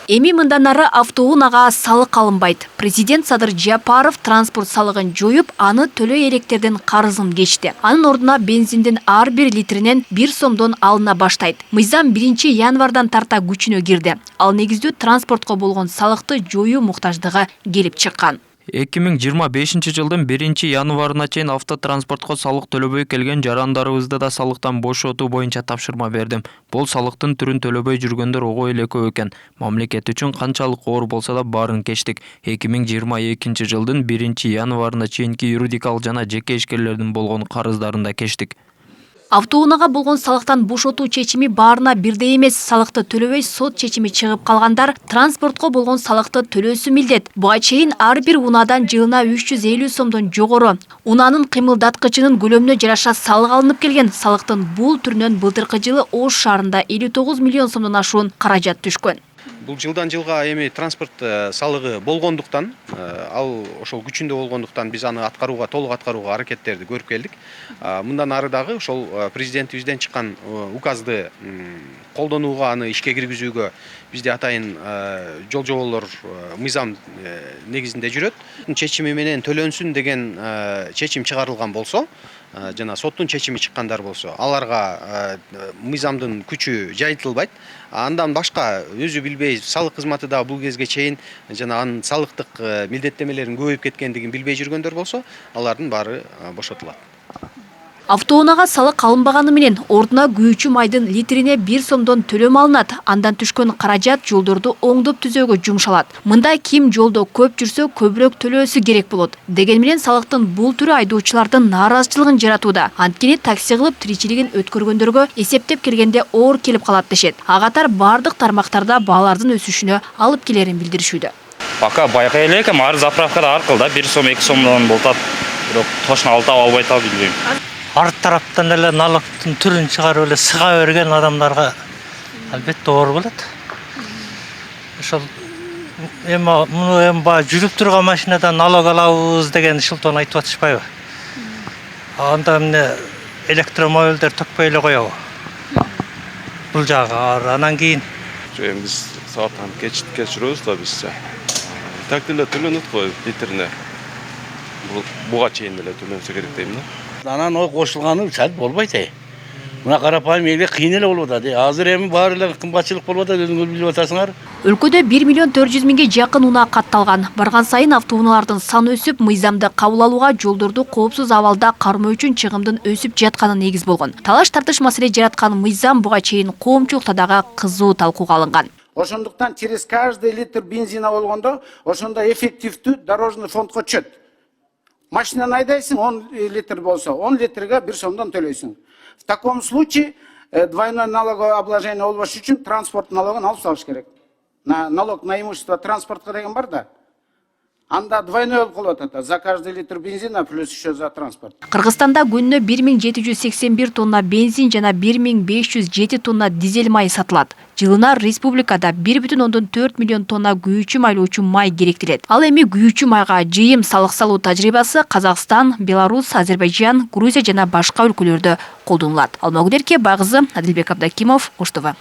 Эми мындан ары автоунаага салык алынбайт. Президент Садыр Жапаров транспорт салыгын жоюп, аны төлөө электердин карызын кечти. Анын ордуна бензиндин ар бир литринен 1 сомдон алына баштайт. Мыйзам 1 январдан тарта күчүнө кирди. Ал негиздүү транспортко болгон салыкты жоюу муктаждыгы келип чыккан. 2025 жылдын 1 январына чейин автотранспортко салык төлөбөй келген жарандарыбызды да салыктан бошотуу боюнча тапшырма бердим. Бул салыктын түрүн төлөбөй жүргөндөр ого эле көп экен. Мамлекет үчүн канчалык оор болсо да баарын кечтик. 2022 жылдын 1 январына чейинки юридикалык жана жеке ишкерлердин болгон карыздарын да кечтик. Автоунаага болгон салыктан бошотуу чечими баарына бирдей эмес. Салыкты төлөбөй сот чечими чыгып калгандар транспортко болгон салыкты төлөөсү милдет. Буга чейин ар бир унаадан жылына 350 сомдон жогору унаанын кыймылдаткычынын көлөмүнө жараша салык алынып келген. Салыктын бул түрүнөн былтыркы жылы Ош шаарында 59 миллион сомдон ашуун каражат түшкөн. Бул жылдан жылга эми транспорт салыгы болгондуктан, ал ошол күчүндө болгондуктан биз аны толук аткарууга аракеттерди көрүп келдик. Мындан ары дагы ошол президентибизден чыккан указды колдонууга, аны ишке киргизүүгө бизде атайын жол жоболор мыйзам негизинде жүрөт. Чечими менен төлөнсүн деген чечим чыгарылган болсо, жана соттун чечими чыккандар болсо, аларга мыйзамдын күчү жайылтылбайт. Андан башка өзү билбей салык кызматы да бул кезге чейин жана анын салыктык милдеттемелерин көбөйүп кеткендигин билбей жүргөндөр болсо, алардын баары бошотулат. Автоунаага салык алынбаганы менен ордуна күйүүчү майдын литрине 1 сомдон төлөм алынат. Андан түшкөн каражат жолдорду оңдоп түзөөгө жумшалат. Мында ким жолдо көп жүрсө көбүрөөк төлөөсү керек болот. Деген менен салыктын бул түрү айдоочулардын нааразычылыгын жаратууда. Анткени такси кылып тиричилигин өткөргөндөргө эсептеп келгенде оор келип калат дешет. Ага катар бардык тармактарда баалардын өсүшүнө алып келерин билдиришүүдө. Пока байкай элек, ар заправкада аркылда 1 сом 2 сомдон болтат. Бирок точно алтап албайт билбейм. Арт тараптан эле налогтун түрүн чыгарып эле сыга берген адамдарга албетте оор болот. Ошол эми жүрүп турган машинадан налог алабыз деген шылтоон айтып атышпайбы? Анда эмне электромобилдер төкпөй эле коебу? Бул жагы анан кийин биз сааттан кечиребиз да бизче. Так деле төлөнөт го литрине. Буга чейин эле төлөнсө керек дейм да. Анан о кошулганы сәл болбойт. Мына карапайым эле кыйын эле болуп атат. Азыр эми баары эле кымбатчылык болуп атат, өзүңөр билип атасыңар. Өлкөдө 1 миллион 400 миңге жакын унаа катталган. Барган сайын автоунаалардын саны өсүп, мыйзамды кабыл алууга, жолдорду коопсуз абалда кармоо үчүн чыгымдын өсүп жатканы негиз болгон. Талаш тартыш маселе жараткан мыйзам буга чейин коомчулукта дагы кызуу талкууга алынган. Ошондуктан через каждый литр бензина болгондо, ошондо эффективдүү дорожный фондго чөт. Машинаны айдайсың, 10 литр болсо, 10 литрге 1 сомдон төлөйсүң. В таком случае двойное налогообложение болбош үчүн транспорт налогун алып салыш керек. Налог на имущество транспортко деген бар да. Анда двойной болуп атат. За каждый литр бензина плюс еще за транспорт. Кыргызстанда күнүнө 1781 тонна бензин жана 1507 тонна дизель майы сатылат. Жылына республикада 1,4 миллион тонна күйүүчү майлоочу май керектелет. Ал эми күйүүчү майга жыйым салык салуу тажрыйбасы Казакстан, Беларусь, Азербайжан, Грузия жана башка өлкөлөрдө колдонулат. Алмагүлерке Багызы, Адилбек Абдакимов, Ош ТВ.